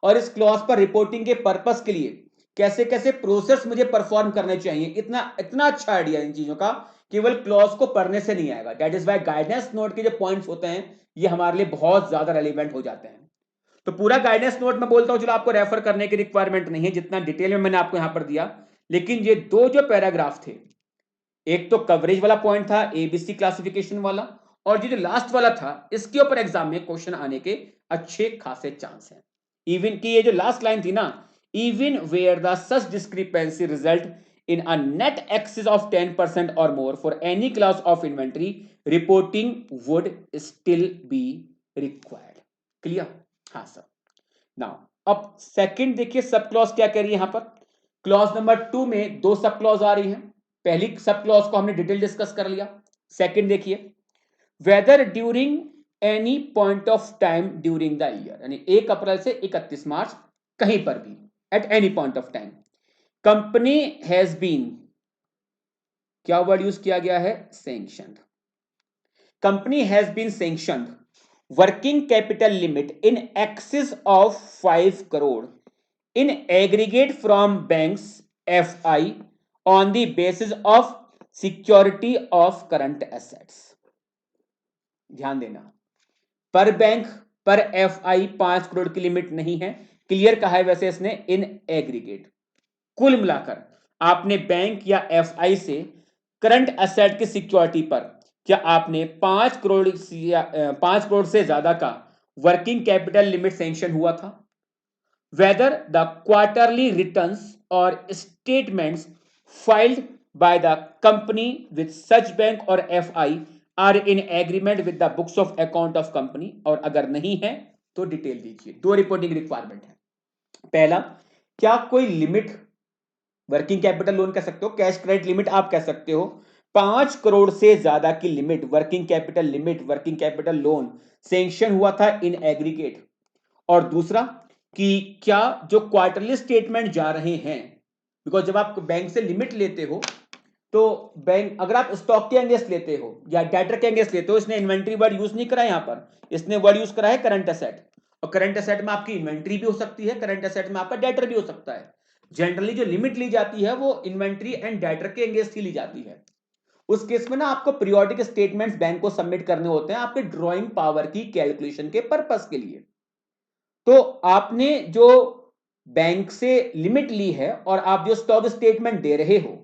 Speaker 1: और इस क्लॉज पर रिपोर्टिंग के पर्पस के लिए कैसे कैसे प्रोसेस मुझे परफॉर्म करने चाहिए, इतना इतना अच्छा आइडिया इन चीजों का केवल क्लॉज को पढ़ने से नहीं आएगा. That is why guidance note के जो पॉइंट्स होते हैं ये हमारे लिए बहुत ज्यादा रेलिवेंट हो जाते हैं. तो पूरा गाइडेंस नोट में बोलता हूं, चलो आपको रेफर करने की रिक्वायरमेंट नहीं है, जितना डिटेल में मैंने आपको यहां पर दिया, लेकिन ये दो जो पैराग्राफ थे, एक तो कवरेज वाला पॉइंट था एबीसी क्लासिफिकेशन वाला, और जो लास्ट वाला था इसके ऊपर एग्जाम में क्वेश्चन आने के अच्छे खासे चांस हैं. इवन की ये जो लास्ट लाइन थी ना, even where the such discrepancy result in a net excess of 10% or more for any class of inventory, reporting would still be required. Clear? हाँ सर. Now, अब सेकंड देखिए sub clause क्या कह रही है यहां पर. क्लॉज नंबर 2 में दो सब क्लॉज आ रही हैं. पहली सब क्लॉज को हमने डिटेल डिस्कस कर लिया. सेकंड देखिए, whether during any point of time during the year, यानी 1 अप्रैल से 31 मार्च कहीं पर भी at any point of time. Company has been, क्या वर्ड यूज किया गया है, sanctioned. Company has been sanctioned working capital limit in excess of 5 crore in aggregate from banks FI on the basis of security of current assets. ध्यान देना, पर bank पर FI 5 crore की limit नहीं है, क्लियर कहा है वैसे इसने, इन एग्रीगेट. कुल मिलाकर आपने बैंक या FI से करंट एसेट की सिक्योरिटी पर क्या आपने 5 करोड़ से ज्यादा का वर्किंग कैपिटल लिमिट सैंक्शन हुआ था. वेदर द क्वार्टरली रिटर्न्स और statements filed by the company with such bank और FI are in agreement with the books of account of company, और अगर नहीं है तो डिटेल दीजिए. दो रिपोर्टिंग रिक्वायरमेंट है. पहला, क्या कोई लिमिट, वर्किंग कैपिटल लोन कह सकते हो, कैश क्रेडिट लिमिट आप कह सकते हो, 5 करोड़ से ज्यादा की limit, working capital limit, working capital loan sanction हुआ था इन एग्रीगेट. और दूसरा कि क्या जो क्वार्टरली स्टेटमेंट जा रहे हैं, बिकॉज जब आप बैंक से लिमिट लेते हो तो बैंक, अगर आप स्टॉक के अगेंस्ट लेते हो या डेटर के अगेंस्ट लेते हो, इसने इन्वेंट्री वर्ड यूज नहीं करा यहां पर, इसने वर्ड यूज करा है करंट एसेट. और करंट एसेट में आपकी इन्वेंट्री भी हो सकती है, करंट एसेट में आपका डेटर भी हो सकता है. जनरली जो लिमिट ली जाती है वो इन्वेंट्री एंड डेटर के अगेंस्ट ही ली जाती है. उस केस में ना आपको पीरियोडिक स्टेटमेंट्स बैंक को सबमिट करने होते हैं आपके ड्रॉइंग पावर की कैलकुलेशन के पर्पस के लिए. तो आपने जो बैंक से लिमिट ली है और आप जो स्टॉक स्टेटमेंट दे रहे हो,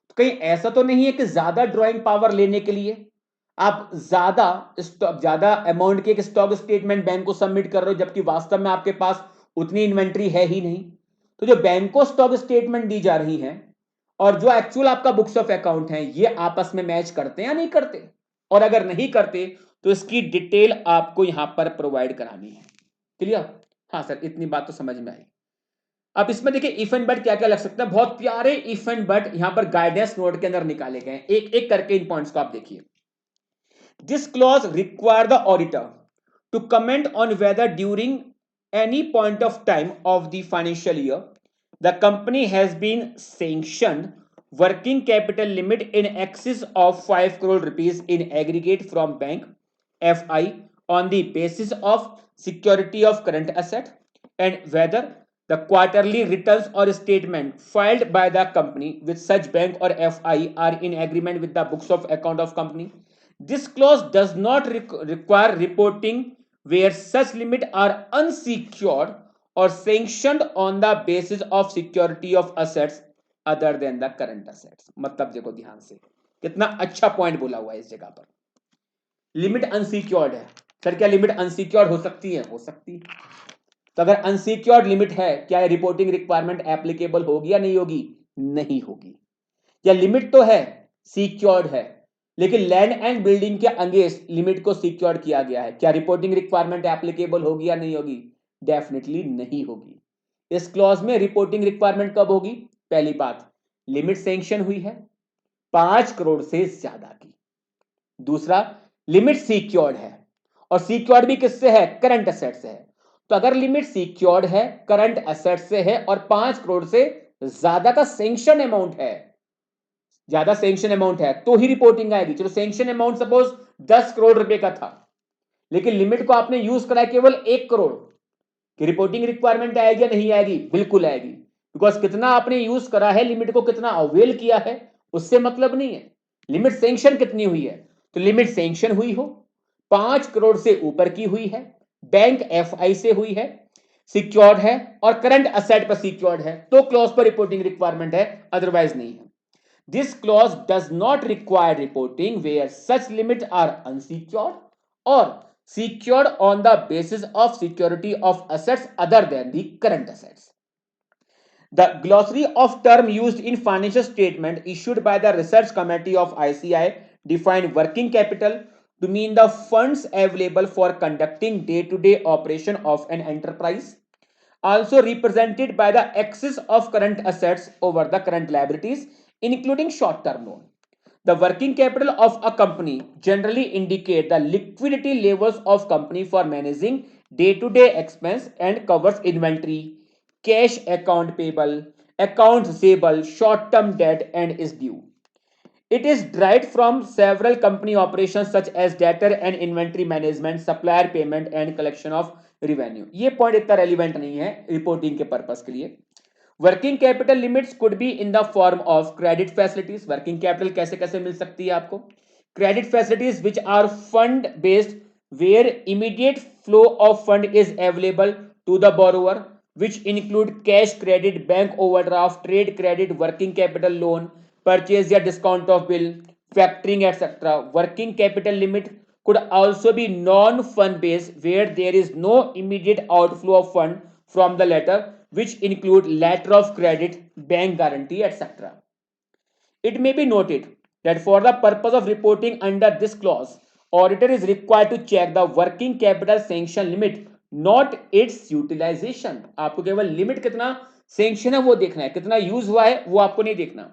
Speaker 1: तो कहीं ऐसा तो नहीं है कि ज्यादा ड्रॉइंग पावर लेने के लिए आप ज्यादा अमाउंट के स्टॉक स्टेटमेंट बैंक को सबमिट कर रहे हो, जबकि वास्तव में आपके पास उतनी इन्वेंट्री है ही नहीं. तो जो बैंक को स्टॉक स्टेटमेंट दी जा रही हैं और जो एक्चुअल आपका बुक्स ऑफ अकाउंट है, ये आपस में मैच करते हैं या नहीं करते, और अगर नहीं करते तो इसकी डिटेल आपको यहां पर प्रोवाइड करानी है. क्लियर? हाँ सर, इतनी बात तो समझ में आई. अब इसमें देखिए इफ एंड बट क्या क्या लग सकता है, बहुत प्यारे इफ एंड बट यहां पर गाइडेंस नोट के अंदर निकाले गए हैं. एक एक करके इन पॉइंट्स को आप देखिए. This clause require the auditor to comment on whether during any point of time of the financial year the company has been sanctioned working capital limit in excess of 5 crore rupees in aggregate from bank FI on the basis of security of current asset, and whether the quarterly returns or statement filed by the company with such bank or FI are in agreement with the books of account of company. This clause does not require reporting where such limit are unsecured or sanctioned on the basis of security of assets other than the current assets. मतलब देखो ध्यान से, कितना अच्छा point बोला हुआ है इस जगह पर. लिमिट अनसिक्योर्ड है. सर क्या लिमिट अनसिक्योर्ड हो सकती है? हो सकती है. तो अगर अनसिक्योर्ड लिमिट है, क्या रिपोर्टिंग रिक्वायरमेंट एप्लीकेबल होगी या नहीं होगी? नहीं होगी. या लिमिट तो है, सिक्योर्ड है, लेकिन लैंड एंड बिल्डिंग के अगेंस्ट लिमिट को सिक्योर किया गया है, क्या रिपोर्टिंग रिक्वायरमेंट एप्लीकेबल होगी या नहीं होगी? डेफिनेटली नहीं होगी. इस क्लॉज में रिपोर्टिंग रिक्वायरमेंट कब होगी? पहली बात, लिमिट सैंक्शन हुई है 5 करोड़ से ज्यादा की. दूसरा, लिमिट सिक्योर्ड है, और सिक्योर्ड भी किससे है? करंट एसेट से है. तो अगर लिमिट सिक्योर्ड है, करंट एसेट से है और 5 करोड़ से ज्यादा का सैंक्शन अमाउंट है, ज्यादा सैंक्शन अमाउंट है, तो ही रिपोर्टिंग आएगी. चलो सैंक्शन अमाउंट सपोज 10 करोड़ रुपए का था, लेकिन लिमिट को आपने यूज करा केवल 1 करोड़, कि रिपोर्टिंग रिक्वायरमेंट आएगी या नहीं आएगी? बिल्कुल आएगी. बिकॉज कितना आपने यूज करा है, लिमिट को कितना अवेल किया है, उससे मतलब नहीं है. लिमिट सैंक्शन कितनी हुई है, तो लिमिट सैंक्शन हुई हो 5 करोड़ से ऊपर की हुई है, बैंक FI से हुई है, सिक्योर्ड है और करंट असेट पर सिक्योर्ड है, तो क्लॉज पर रिपोर्टिंग रिक्वायरमेंट है, अदरवाइज नहीं है. This clause does not require reporting where such limits are unsecured or secured on the basis of security of assets other than the current assets. The glossary of term used in financial statement issued by the research committee of ICI define working capital to mean the funds available for conducting day-to-day operation of an enterprise, also represented by the excess of current assets over the current liabilities, including short-term loan. The working capital of a company generally indicate the liquidity levels of company for managing day-to-day expense and covers inventory, cash account payable, account receivable, short term debt, and is due. It is derived from several company operations such as debtor and inventory management, supplier payment, and collection of revenue. ये point इतना relevant नहीं है reporting के purpose के लिए. Working capital limits could be in the form of credit facilities. Working capital कैसे कैसे मिल सकती है आपको? Credit facilities which are fund based where immediate flow of fund is available to the borrower, which include cash credit, bank overdraft, trade credit, working capital loan, purchase या discount of bill, factoring, etc. Working capital limit could also be non-fund based where there is no immediate outflow of fund from the latter, which include letter of credit, bank guarantee, etc. It may be noted that for the purpose of reporting under this clause, auditor is required to check the working capital sanction limit, not its utilization. आपको केवल limit कितना sanction है वो देखना है, कितना use हुआ है वो आपको नहीं देखना.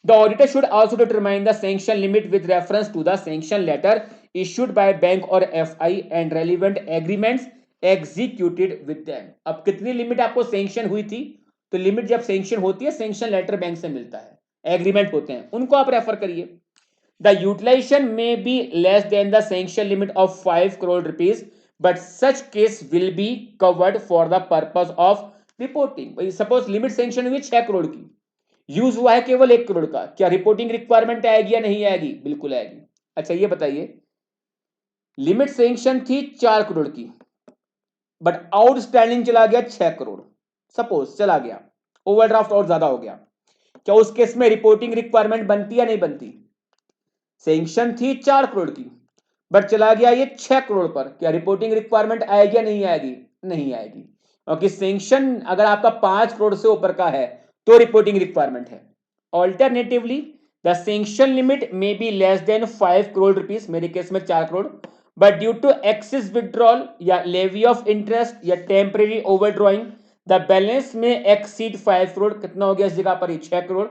Speaker 1: The auditor should also determine the sanction limit with reference to the sanction letter issued by bank और FI and relevant agreements executed with them. अब कितनी लिमिट आपको सैंक्शन हुई थी? तो लिमिट जब सैंक्शन होती है, सैंक्शन लेटर बैंक से मिलता है, एग्रीमेंट होते हैं, उनको आप रेफर करिए. द यूटिलाइजेशन में B less then the sanction limit of 5 crore rupees, but such case will be covered for the purpose of reporting. Suppose limit sanction हुई 6 करोड़ की, यूज हुआ है केवल 1 करोड़ का, क्या रिपोर्टिंग रिक्वायरमेंट आएगी या नहीं आएगी? बिल्कुल आएगी. अच्छा ये बताइए, लिमिट सैंक्शन थी 4 करोड़ की बट आउटस्टैंडिंग चला गया 6 करोड़, सपोज चला गया, ओवरड्राफ्ट और ज्यादा हो गया, क्या उस केस में रिपोर्टिंग रिक्वायरमेंट बनती या नहीं बनती? सैंक्शन थी 4 करोड़ की बट चला गया ये 6 करोड़ पर, क्या रिपोर्टिंग रिक्वायरमेंट आएगी या नहीं आएगी? नहीं आएगी, क्योंकि सैंक्शन अगर आपका 5 करोड़ से ऊपर का है तो रिपोर्टिंग रिक्वायरमेंट है. Alternatively the sanction limit may be less than 5 crore rupees, मेरे केस में 4 crore, but due to excess withdrawal या लेवी ऑफ इंटरेस्ट या temporary overdrawing the balance may exceed 5 crore. कितना हो गया इस जगह पर? 6 crore.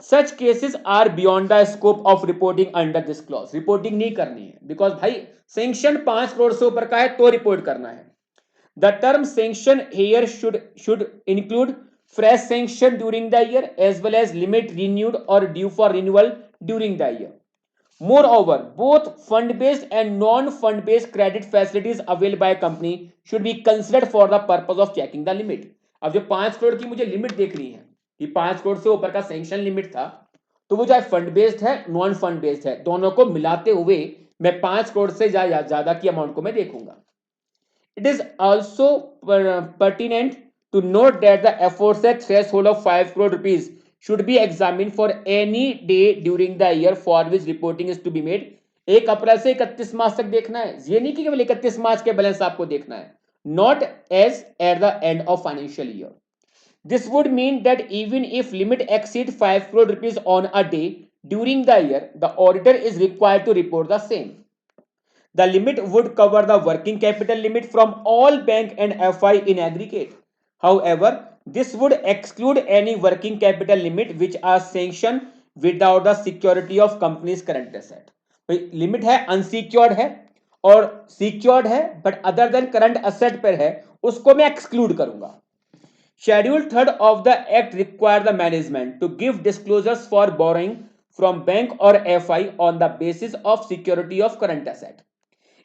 Speaker 1: Such cases are beyond the scope of reporting under this clause. Reporting नहीं करनी है, बिकॉज भाई सैंक्शन 5 करोड़ से ऊपर का है तो रिपोर्ट करना है. The term sanction here should include fresh sanction during the year as well as limit renewed or due for renewal during the year. Moreover, both fund-based and non-fund-based credit facilities available by a company should be considered for the purpose of checking the limit. अब जो 5 करोड़ की मुझे limit देखनी है, कि 5 करोड़ से ऊपर का सैंक्शन लिमिट था, तो वो चाहे फंड बेस्ड है नॉन फंड बेस्ड है, दोनों को मिलाते हुए मैं 5 करोड़ से ज्यादा की अमाउंट को मैं देखूंगा. It is also pertinent to note that the aforesaid threshold of 5 crore rupees should be examined for any day during the year for which reporting is to be made. 1 April से 31 मार्च तक देखना है, ये नहीं कि केवल 31 मार्च के बैलेंस आपको देखना है, not as at the end of financial year. This would mean that even if limit exceed 5 crore rupees on a day during the year, the auditor is required to report the same. The limit would cover the working capital limit from all bank and FI in aggregate. However, this would exclude any working capital limit which are sanctioned without the security of company's current asset. Limit है unsecured है और secured है but other than current asset पर है, उसको मैं exclude करूंगा. Schedule 3 of the Act require the management to give disclosures for borrowing from bank or FI on the basis of security of current asset.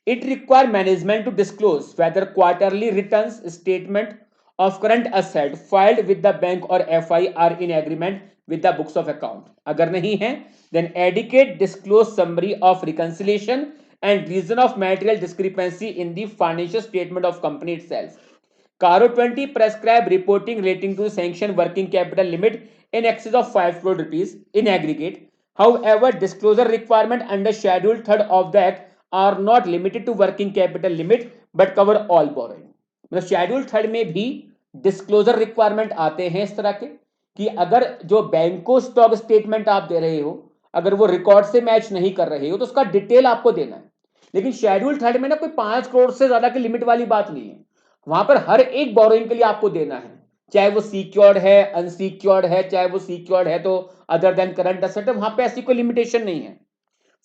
Speaker 1: It require management to disclose whether quarterly returns statement of current asset filed with the bank or FI are in agreement with the books of account. अगर नहीं है, then adequate disclose summary of reconciliation and reason of material discrepancy in the financial statement of company itself. Caro 20 prescribe reporting relating to sanction working capital limit in excess of 5 crore rupees in aggregate. However, disclosure requirement under Schedule 3 of the Act are not limited to working capital limit but cover all borrowing. मतलब schedule 3 में भी disclosure requirement आते हैं इस तरह के कि अगर जो बैंक को स्टॉक स्टेटमेंट आप दे रहे हो, अगर वो रिकॉर्ड से मैच नहीं कर रहे हो तो उसका डिटेल आपको देना है. लेकिन शेड्यूल 3 में ना कोई 5 करोड़ से ज्यादा की लिमिट वाली बात नहीं है, वहां पर हर एक बोरोइंग के लिए आपको देना है, चाहे वो सिक्योर्ड है अनसिक्योर्ड है, चाहे वो सिक्योर्ड है तो अदर देन करंट एसेट है, वहां पे ऐसी कोई लिमिटेशन नहीं है.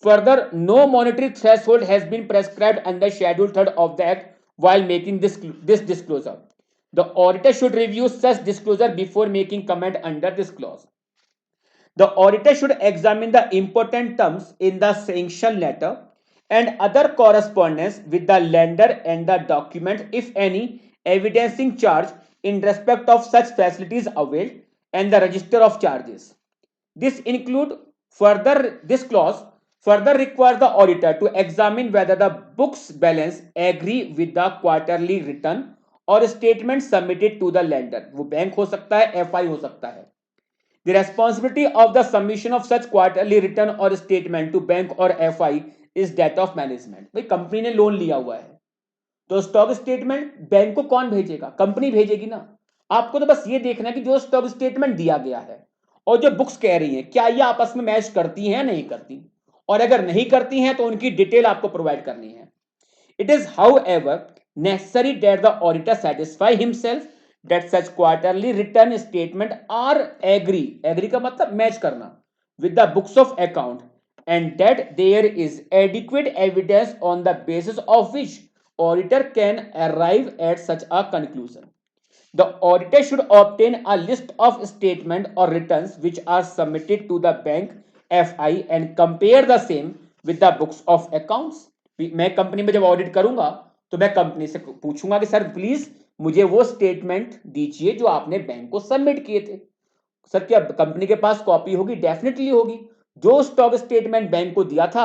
Speaker 1: Further, no monetary threshold has been prescribed under schedule 3 of the act while making this disclosure. The auditor should review such disclosure before making comment under this clause. The auditor should examine the important terms in the sanction letter and other correspondence with the lender and the document, if any, evidencing charge in respect of such facilities availed and the register of charges. This clause further requires the auditor to examine whether the books balance agree with the quarterly return और statement submitted to the lender. वो bank हो सकता है, FI हो सकता है. The responsibility of the submission of such quarterly return or statement to bank or FI is that of management. भाई company ने लोन लिया हुआ है तो स्टॉक स्टेटमेंट बैंक को कौन भेजेगा? कंपनी भेजेगी ना. आपको तो बस ये देखना है कि जो स्टॉक स्टेटमेंट दिया गया है और जो बुक्स कह रही हैं क्या ये आपस में मैच करती हैं या नहीं करती, और अगर नहीं करती हैं तो उनकी डिटेल आपको प्रोवाइड करनी है. It is, however, necessary that the auditor satisfy himself that such quarterly return statement are agree का मतलब मैच करना with the books of account and that there is adequate evidence on the basis of which auditor can arrive at such a conclusion. The auditor should obtain a list of statement or returns which are submitted to the bank FI and compare the same with the books of accounts. मैं company में जब audit करूंगा तो मैं company से पूछूंगा कि sir please मुझे वो स्टेटमेंट दीजिए जो आपने बैंक को सबमिट किए थे. सर क्या कंपनी के पास कॉपी होगी? डेफिनेटली होगी. जो स्टॉक स्टेटमेंट बैंक को दिया था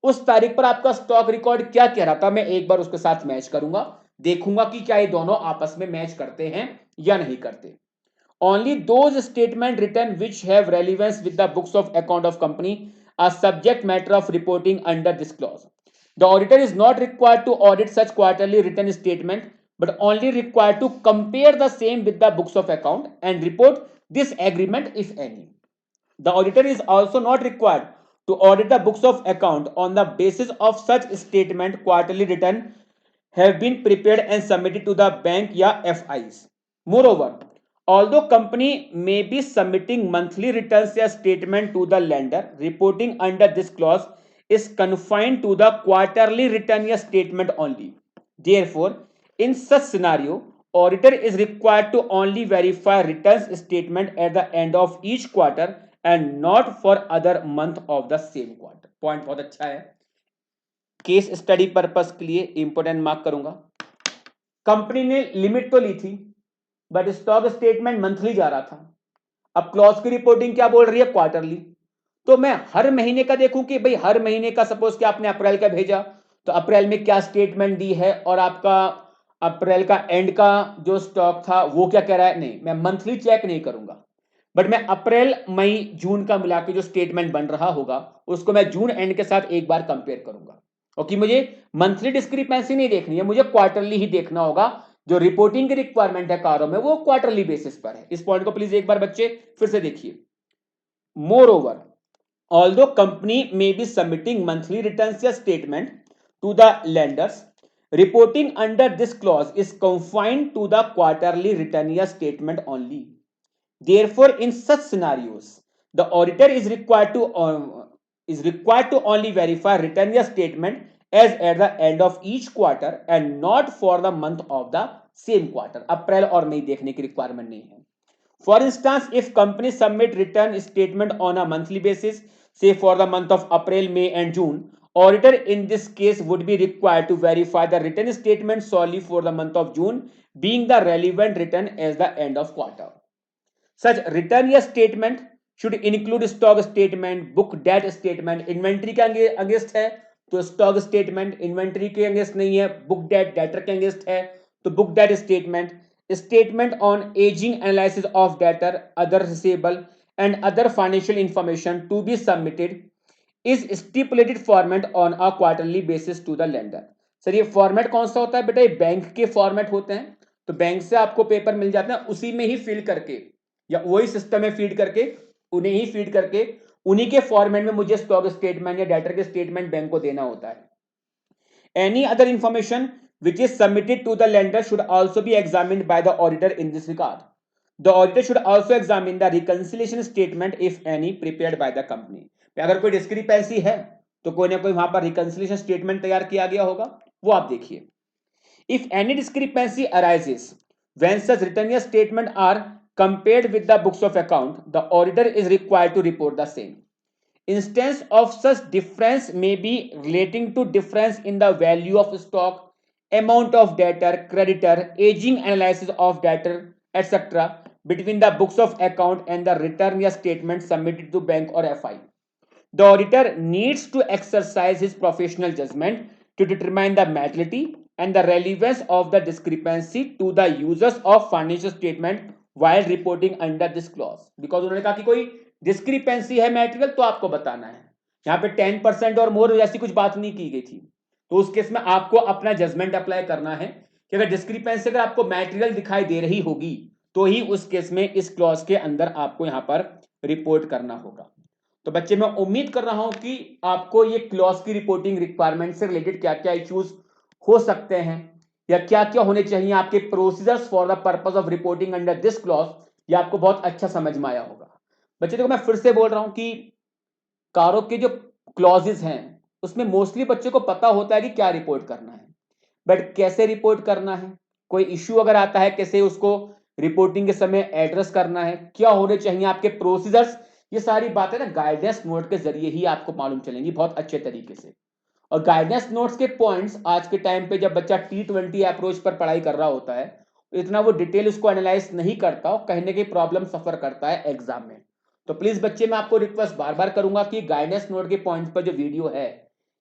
Speaker 1: उस तारीख पर आपका स्टॉक रिकॉर्ड क्या कह रहा था, मैं एक बार उसके साथ मैच करूंगा, देखूंगा कि क्या ये दोनों आपस में मैच करते हैं या नहीं करते. Only those statements written which have relevance with the books of account of company are subject matter of reporting under this clause. The auditor is not required to audit such quarterly written statement, but only required to compare the same with the books of account and report this agreement if any. The auditor is also not required to audit the books of account on the basis of such statement quarterly written have been prepared and submitted to the bank या FIs. Moreover, although company may be submitting monthly returns या statement to the lender, reporting under this clause is confined to the quarterly return या statement only. Therefore, in such scenario, auditor is required to only verify returns statement at the end of each quarter and not for other month of the same quarter. Point बहुत अच्छा है. Case study purpose के लिए important mark करूंगा. Company ने limit तो ली थी but stock statement monthly जा रहा था. अब क्लॉज की रिपोर्टिंग क्या बोल रही है? क्वार्टरली. तो मैं हर महीने का देखूं कि भाई हर महीने का, सपोज कि आपने अप्रैल का भेजा तो अप्रैल में क्या स्टेटमेंट दी है और आपका अप्रैल का एंड का जो स्टॉक था वो क्या कह रहा है. नहीं, मैं मंथली चेक नहीं करूंगा, बट मैं अप्रैल मई जून का मिला के जो स्टेटमेंट बन रहा होगा उसको मैं जून एंड के साथ एक बार कंपेयर करूंगा. ओके, मुझे मंथली डिस्क्रिपेंसी नहीं देखनी है, मुझे क्वार्टरली ही देखना होगा. जो रिपोर्टिंग की रिक्वायरमेंट है कारों में वो क्वार्टरली बेसिस पर है. इस पॉइंट को प्लीज एक बार बच्चे फिर से देखिए. More over, although company may be submitting monthly returns या statement to the lenders, reporting under this clause is confined to the quarterly return या statement only. Therefore, in such scenarios, the auditor is required to only verify return या statement as at the end of each quarter and not for the month of the same quarter. अप्रैल और मई देखने की requirement नहीं है. For instance, if company submit return statement on a monthly basis, say for the month of April, May and June, auditor in this case would be required to verify the written statement solely for the month of June being the relevant return as the end of quarter. Such return या statement should include stock statement, book debt statement. Inventory के against है तो stock statement, inventory के against नहीं है, book debt debtor के against है तो book debt statement. Statement on aging analysis of debtor, other receivable and other financial information to be submitted is stipulated format on a quarterly basis to the lender. Sir ये format कौन सा होता है बेटा? ये bank के format होते हैं. तो बैंक से आपको पेपर मिल जाते हैं, उसी में ही फिल करके या वही सिस्टम में फीड करके उन्हीं के फॉर्मेट में मुझे स्टॉक स्टेटमेंट या डेटर के स्टेटमेंट बैंक को देना होता है. Any other information which is submitted to the lender should also be examined by the auditor in this regard. The auditor should also examine the reconciliation statement if any prepared by the company. अगर कोई discrepancy है तो कोई ना कोई वहां पर reconciliation statement तैयार किया गया होगा, वो आप देखिए. If any discrepancy arises, When such return year statement are compared with the books of account, the auditor is required to report the same. Instance of such difference may be relating to difference in the value of stock, amount of debtor, creditor, aging analysis of debtor, etc. between the books of account and the return year statement submitted to bank or FI. The auditor needs to exercise his professional judgment to determine the materiality and the relevance of the discrepancy to the users of financial statement while reporting under this clause. Because उन्होंने कहा कि कोई discrepancy है material तो आपको बताना है, यहाँ पे 10% और मोर जैसी कुछ बात नहीं की गई थी, तो उस केस में आपको अपना जजमेंट अप्लाई करना है कि अगर डिस्क्रिपेंसी अगर आपको मैटेरियल दिखाई दे रही होगी तो ही उस केस में इस क्लॉज के अंदर आपको यहां पर रिपोर्ट करना होगा। तो बच्चे मैं उम्मीद कर रहा हूं कि आपको ये क्लॉज की रिपोर्टिंग रिक्वायरमेंट से रिलेटेड क्या क्या इश्यूज हो सकते हैं या क्या क्या होने चाहिए आपके procedures for the purpose of reporting under this clause, ये आपको बहुत अच्छा समझ में आया होगा। बच्चे देखो मैं फिर से बोल रहा हूं कि कारों के जो क्लॉजेस हैं उसमें मोस्टली बच्चे को पता होता है कि क्या रिपोर्ट करना है, बट कैसे रिपोर्ट करना है, कोई इश्यू अगर आता है कैसे उसको रिपोर्टिंग के समय एड्रेस करना है, क्या होने चाहिए आपके प्रोसीजर्स, ये सारी बातें ना गाइडेंस नोट के जरिए ही आपको मालूम चलेंगी बहुत अच्छे तरीके से। और गाइडेंस नोट्स के पॉइंट्स आज के टाइम पे जब बच्चा T20 अप्रोच पर पढ़ाई कर रहा होता है इतना वो डिटेल उसको एनालाइज नहीं करता और कहने की प्रॉब्लम सफर करता है एग्जाम में। तो प्लीज बच्चे मैं आपको रिक्वेस्ट बार बार करूंगा कि गाइडेंस नोट के पॉइंट पर जो वीडियो है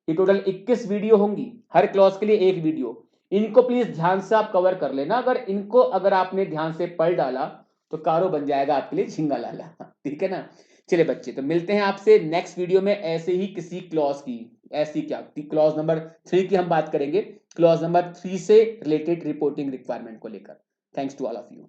Speaker 1: ये टोटल 21 वीडियो होंगी, हर क्लॉज के लिए एक वीडियो, इनको प्लीज ध्यान से आप कवर कर लेना। अगर आपने ध्यान से पढ़ डाला तो कारो बन जाएगा आपके लिए झिंगा लाला। ठीक है ना। चलिए बच्चे तो मिलते हैं आपसे नेक्स्ट वीडियो में ऐसे ही किसी क्लॉज की, ऐसी क्या क्लॉज नंबर 3 की हम बात करेंगे, क्लॉज नंबर 3 से रिलेटेड रिपोर्टिंग रिक्वायरमेंट को लेकर। Thanks to all of you.